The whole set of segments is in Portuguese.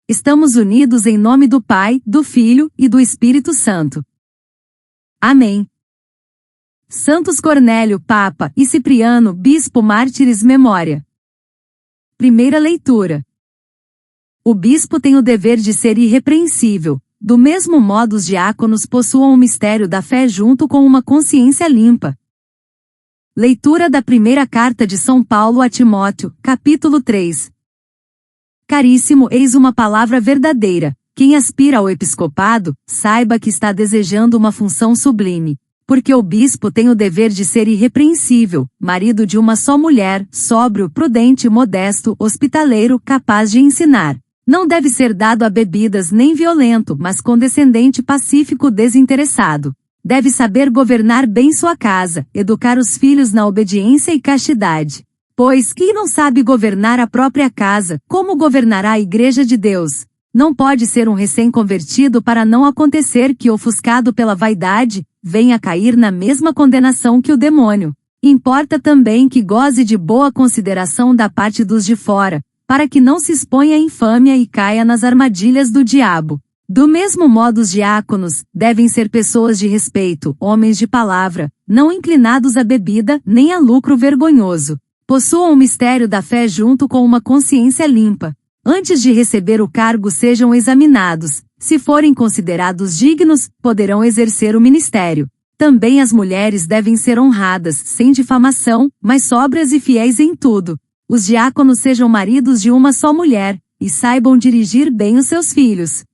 Estamos unidos em nome do Pai, do Filho e do Espírito Santo. Amém. Santos Cornélio, Papa, e Cipriano, Bispo, mártires, memória. Primeira leitura. O bispo tem o dever de ser irrepreensível. Do mesmo modo, os diáconos possuam o mistério da fé junto com uma consciência limpa. Leitura da primeira carta de São Paulo a Timóteo, capítulo 3. Caríssimo, eis uma palavra verdadeira. Quem aspira ao episcopado, saiba que está desejando uma função sublime. Porque o bispo tem o dever de ser irrepreensível, marido de uma só mulher, sóbrio, prudente, modesto, hospitaleiro, capaz de ensinar. Não deve ser dado a bebidas nem violento, mas condescendente, pacífico, desinteressado. Deve saber governar bem sua casa, educar os filhos na obediência e castidade. Pois quem não sabe governar a própria casa, como governará a Igreja de Deus? Não pode ser um recém-convertido para não acontecer que, ofuscado pela vaidade, venha a cair na mesma condenação que o demônio. Importa também que goze de boa consideração da parte dos de fora, para que não se exponha à infâmia e caia nas armadilhas do diabo. Do mesmo modo, os diáconos devem ser pessoas de respeito, homens de palavra, não inclinados à bebida nem a lucro vergonhoso. Possuam o mistério da fé junto com uma consciência limpa. Antes de receber o cargo, sejam examinados. Se forem considerados dignos, poderão exercer o ministério. Também as mulheres devem ser honradas, sem difamação, mas sóbrias e fiéis em tudo. Os diáconos sejam maridos de uma só mulher, e saibam dirigir bem os seus filhos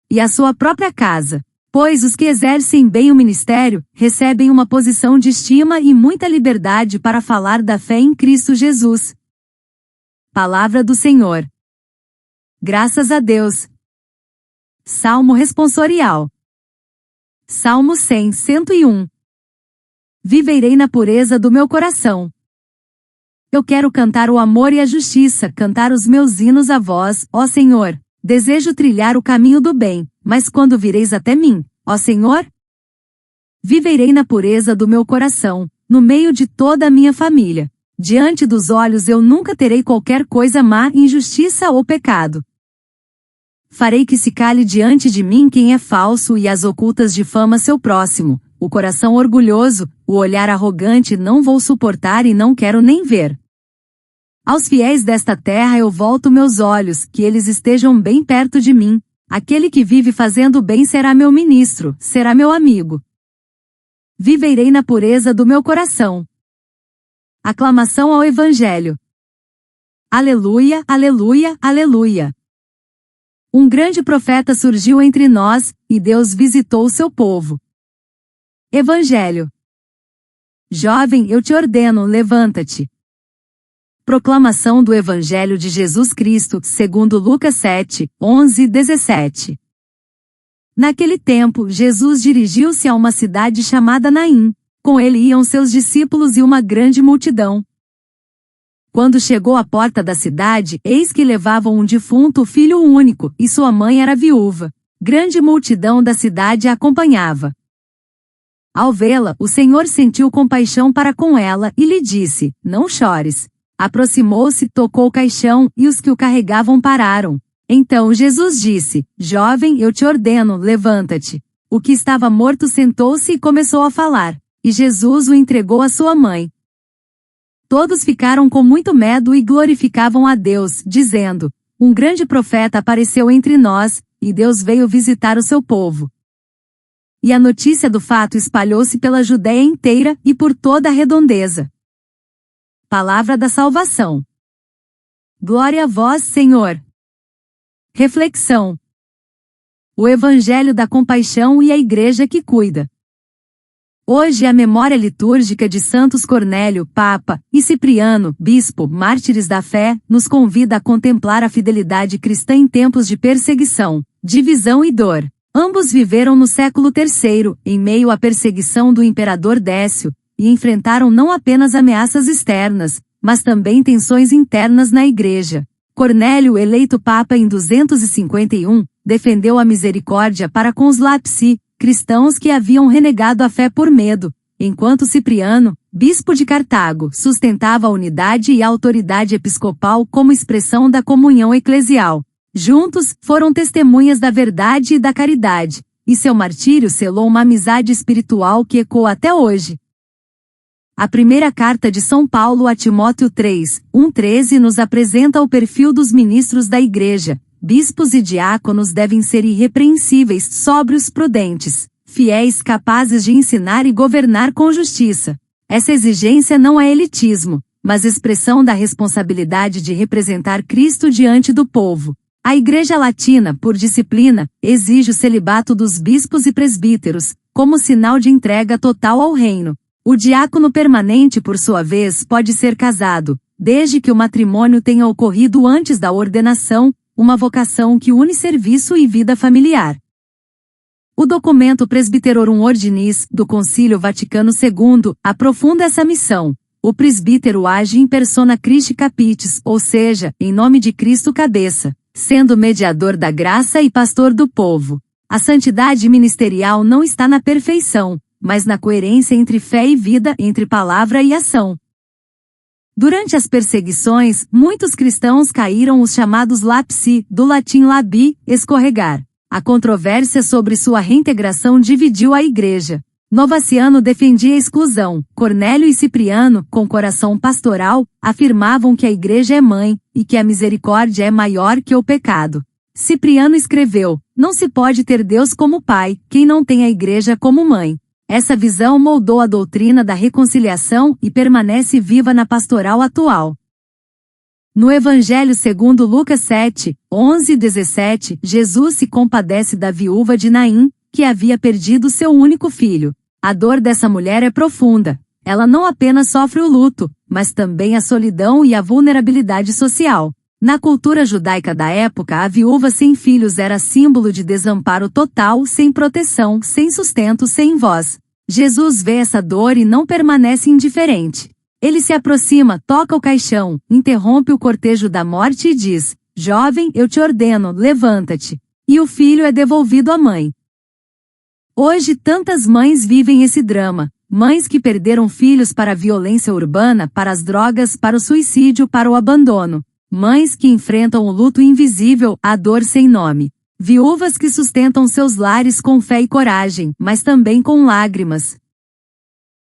e a sua própria casa. Pois os que exercem bem o ministério, recebem uma posição de estima e muita liberdade para falar da fé em Cristo Jesus. Palavra do Senhor. Graças a Deus. Salmo responsorial. Salmo 100, 101. Viverei na pureza do meu coração. Eu quero cantar o amor e a justiça, cantar os meus hinos a vós, ó Senhor. Desejo trilhar o caminho do bem, mas quando vireis até mim, ó Senhor? Viverei na pureza do meu coração, no meio de toda a minha família. Diante dos olhos eu nunca terei qualquer coisa má, injustiça ou pecado. Farei que se cale diante de mim quem é falso e as ocultas difama seu próximo. O coração orgulhoso, o olhar arrogante não vou suportar e não quero nem ver. Aos fiéis desta terra eu volto meus olhos, que eles estejam bem perto de mim. Aquele que vive fazendo bem será meu ministro, será meu amigo. Viverei na pureza do meu coração. Aclamação ao Evangelho. Aleluia, aleluia, aleluia. Um grande profeta surgiu entre nós, e Deus visitou o seu povo. Evangelho. Jovem, eu te ordeno, levanta-te. Proclamação do Evangelho de Jesus Cristo, segundo Lucas 7, 11 e 17. Naquele tempo, Jesus dirigiu-se a uma cidade chamada Naim. Com ele iam seus discípulos e uma grande multidão. Quando chegou à porta da cidade, eis que levavam um defunto filho único, e sua mãe era viúva. Grande multidão da cidade a acompanhava. Ao vê-la, o Senhor sentiu compaixão para com ela e lhe disse: Não chores. Aproximou-se, tocou o caixão, e os que o carregavam pararam. Então Jesus disse: Jovem, eu te ordeno, levanta-te. O que estava morto sentou-se e começou a falar. E Jesus o entregou à sua mãe. Todos ficaram com muito medo e glorificavam a Deus, dizendo: Um grande profeta apareceu entre nós, e Deus veio visitar o seu povo. E a notícia do fato espalhou-se pela Judéia inteira e por toda a redondeza. Palavra da salvação. Glória a vós, Senhor. Reflexão. O Evangelho da compaixão e a Igreja que cuida. Hoje a memória litúrgica de Santos Cornélio, Papa, e Cipriano, Bispo, mártires da fé, nos convida a contemplar a fidelidade cristã em tempos de perseguição, divisão e dor. Ambos viveram no século III, em meio à perseguição do imperador Décio, e enfrentaram não apenas ameaças externas, mas também tensões internas na Igreja. Cornélio, eleito Papa em 251, defendeu a misericórdia para com os lapsi, cristãos que haviam renegado a fé por medo, enquanto Cipriano, bispo de Cartago, sustentava a unidade e a autoridade episcopal como expressão da comunhão eclesial. Juntos, foram testemunhas da verdade e da caridade, e seu martírio selou uma amizade espiritual que ecoa até hoje. A primeira carta de São Paulo a Timóteo 3:1-13 nos apresenta o perfil dos ministros da Igreja. Bispos e diáconos devem ser irrepreensíveis, sóbrios, prudentes, fiéis, capazes de ensinar e governar com justiça. Essa exigência não é elitismo, mas expressão da responsabilidade de representar Cristo diante do povo. A Igreja Latina, por disciplina, exige o celibato dos bispos e presbíteros, como sinal de entrega total ao reino. O diácono permanente, por sua vez, pode ser casado, desde que o matrimônio tenha ocorrido antes da ordenação, uma vocação que une serviço e vida familiar. O documento Presbyterorum Ordinis, do Concílio Vaticano II, aprofunda essa missão. O presbítero age in persona Christi Capitis, ou seja, em nome de Cristo cabeça, sendo mediador da graça e pastor do povo. A santidade ministerial não está na perfeição, mas na coerência entre fé e vida, entre palavra e ação. Durante as perseguições, muitos cristãos caíram os chamados lapsi, do latim labi, escorregar. A controvérsia sobre sua reintegração dividiu a Igreja. Novaciano defendia a exclusão. Cornélio e Cipriano, com coração pastoral, afirmavam que a Igreja é mãe, e que a misericórdia é maior que o pecado. Cipriano escreveu: não se pode ter Deus como pai, quem não tem a Igreja como mãe. Essa visão moldou a doutrina da reconciliação e permanece viva na pastoral atual. No Evangelho segundo Lucas 7:11-17, Jesus se compadece da viúva de Naim, que havia perdido seu único filho. A dor dessa mulher é profunda. Ela não apenas sofre o luto, mas também a solidão e a vulnerabilidade social. Na cultura judaica da época, a viúva sem filhos era símbolo de desamparo total, sem proteção, sem sustento, sem voz. Jesus vê essa dor e não permanece indiferente. Ele se aproxima, toca o caixão, interrompe o cortejo da morte e diz: jovem, eu te ordeno, levanta-te. E o filho é devolvido à mãe. Hoje tantas mães vivem esse drama. Mães que perderam filhos para a violência urbana, para as drogas, para o suicídio, para o abandono. Mães que enfrentam o luto invisível, a dor sem nome. Viúvas que sustentam seus lares com fé e coragem, mas também com lágrimas.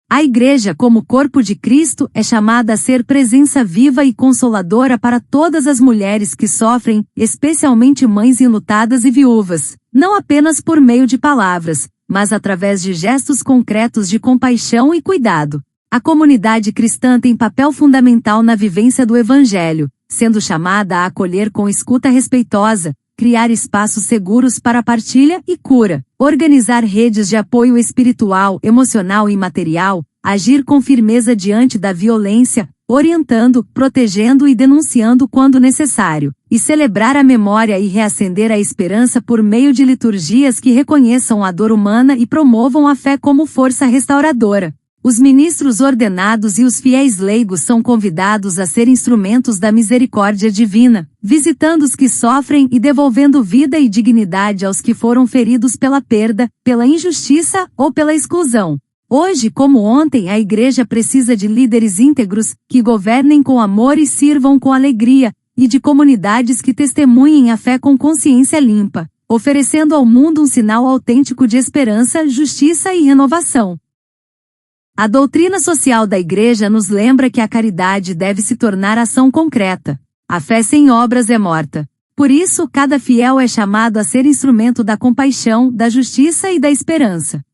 A Igreja, como corpo de Cristo, é chamada a ser presença viva e consoladora para todas as mulheres que sofrem, especialmente mães enlutadas e viúvas, não apenas por meio de palavras, mas através de gestos concretos de compaixão e cuidado. A comunidade cristã tem papel fundamental na vivência do Evangelho, sendo chamada a acolher com escuta respeitosa, criar espaços seguros para partilha e cura, organizar redes de apoio espiritual, emocional e material, agir com firmeza diante da violência, orientando, protegendo e denunciando quando necessário, e celebrar a memória e reacender a esperança por meio de liturgias que reconheçam a dor humana e promovam a fé como força restauradora. Os ministros ordenados e os fiéis leigos são convidados a ser instrumentos da misericórdia divina, visitando os que sofrem e devolvendo vida e dignidade aos que foram feridos pela perda, pela injustiça ou pela exclusão. Hoje, como ontem, a Igreja precisa de líderes íntegros, que governem com amor e sirvam com alegria, e de comunidades que testemunhem a fé com consciência limpa, oferecendo ao mundo um sinal autêntico de esperança, justiça e renovação. A doutrina social da Igreja nos lembra que a caridade deve se tornar ação concreta. A fé sem obras é morta. Por isso, cada fiel é chamado a ser instrumento da compaixão, da justiça e da esperança.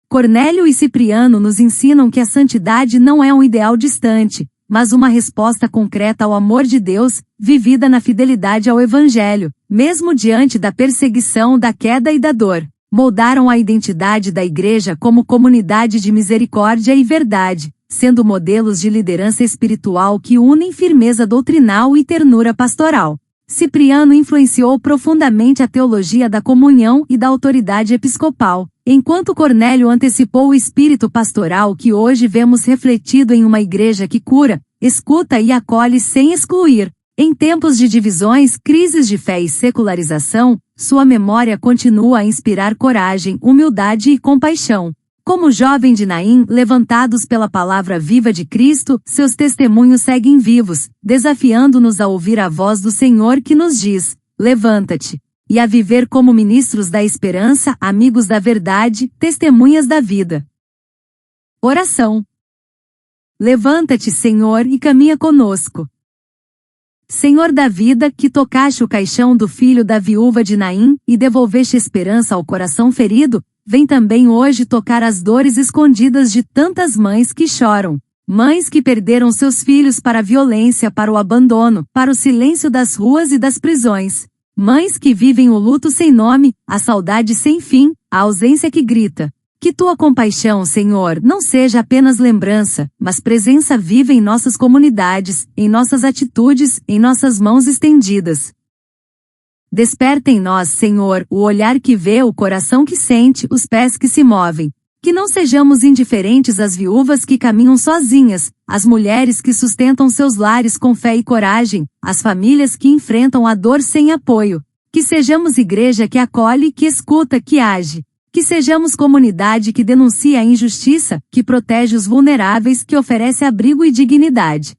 Cornélio e Cipriano nos ensinam que a santidade não é um ideal distante, mas uma resposta concreta ao amor de Deus, vivida na fidelidade ao Evangelho, mesmo diante da perseguição, da queda e da dor. Moldaram a identidade da Igreja como comunidade de misericórdia e verdade, sendo modelos de liderança espiritual que unem firmeza doutrinal e ternura pastoral. Cipriano influenciou profundamente a teologia da comunhão e da autoridade episcopal, enquanto Cornélio antecipou o espírito pastoral que hoje vemos refletido em uma Igreja que cura, escuta e acolhe sem excluir. Em tempos de divisões, crises de fé e secularização, sua memória continua a inspirar coragem, humildade e compaixão. Como jovem de Naim, levantados pela palavra viva de Cristo, seus testemunhos seguem vivos, desafiando-nos a ouvir a voz do Senhor que nos diz: levanta-te, e a viver como ministros da esperança, amigos da verdade, testemunhas da vida. Oração. Levanta-te, Senhor, e caminha conosco. Senhor da vida, que tocaste o caixão do filho da viúva de Naim, e devolveste esperança ao coração ferido, vem também hoje tocar as dores escondidas de tantas mães que choram. Mães que perderam seus filhos para a violência, para o abandono, para o silêncio das ruas e das prisões. Mães que vivem o luto sem nome, a saudade sem fim, a ausência que grita. Que tua compaixão, Senhor, não seja apenas lembrança, mas presença viva em nossas comunidades, em nossas atitudes, em nossas mãos estendidas. Desperta em nós, Senhor, o olhar que vê, o coração que sente, os pés que se movem. Que não sejamos indiferentes às viúvas que caminham sozinhas, às mulheres que sustentam seus lares com fé e coragem, às famílias que enfrentam a dor sem apoio. Que sejamos igreja que acolhe, que escuta, que age. Que sejamos comunidade que denuncia a injustiça, que protege os vulneráveis, que oferece abrigo e dignidade.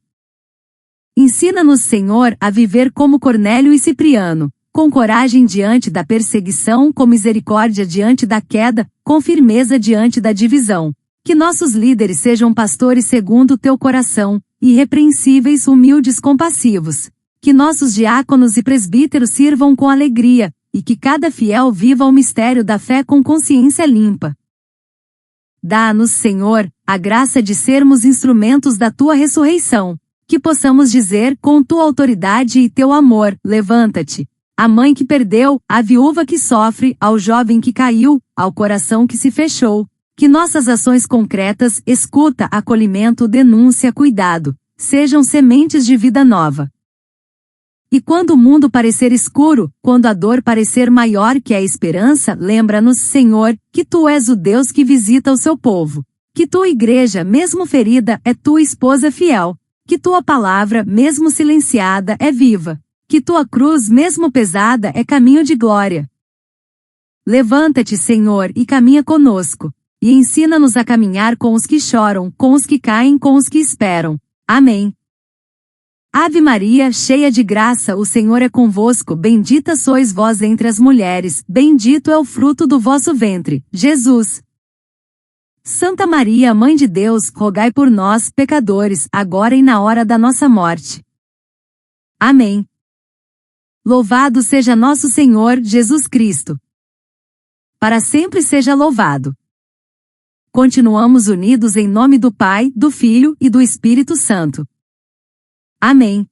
Ensina-nos, Senhor, a viver como Cornélio e Cipriano, com coragem diante da perseguição, com misericórdia diante da queda, com firmeza diante da divisão. Que nossos líderes sejam pastores segundo o teu coração, irrepreensíveis, humildes, compassivos. Que nossos diáconos e presbíteros sirvam com alegria, e que cada fiel viva o mistério da fé com consciência limpa. Dá-nos, Senhor, a graça de sermos instrumentos da tua ressurreição. Que possamos dizer, com tua autoridade e teu amor, levanta-te. A mãe que perdeu, a viúva que sofre, ao jovem que caiu, ao coração que se fechou. Que nossas ações concretas, escuta, acolhimento, denúncia, cuidado, sejam sementes de vida nova. E quando o mundo parecer escuro, quando a dor parecer maior que a esperança, lembra-nos, Senhor, que tu és o Deus que visita o seu povo. Que tua igreja, mesmo ferida, é tua esposa fiel. Que tua palavra, mesmo silenciada, é viva. Que tua cruz, mesmo pesada, é caminho de glória. Levanta-te, Senhor, e caminha conosco. E ensina-nos a caminhar com os que choram, com os que caem, com os que esperam. Amém. Ave Maria, cheia de graça, o Senhor é convosco, bendita sois vós entre as mulheres, bendito é o fruto do vosso ventre, Jesus. Santa Maria, Mãe de Deus, rogai por nós, pecadores, agora e na hora da nossa morte. Amém. Louvado seja nosso Senhor Jesus Cristo. Para sempre seja louvado. Continuamos unidos em nome do Pai, do Filho e do Espírito Santo. Amém.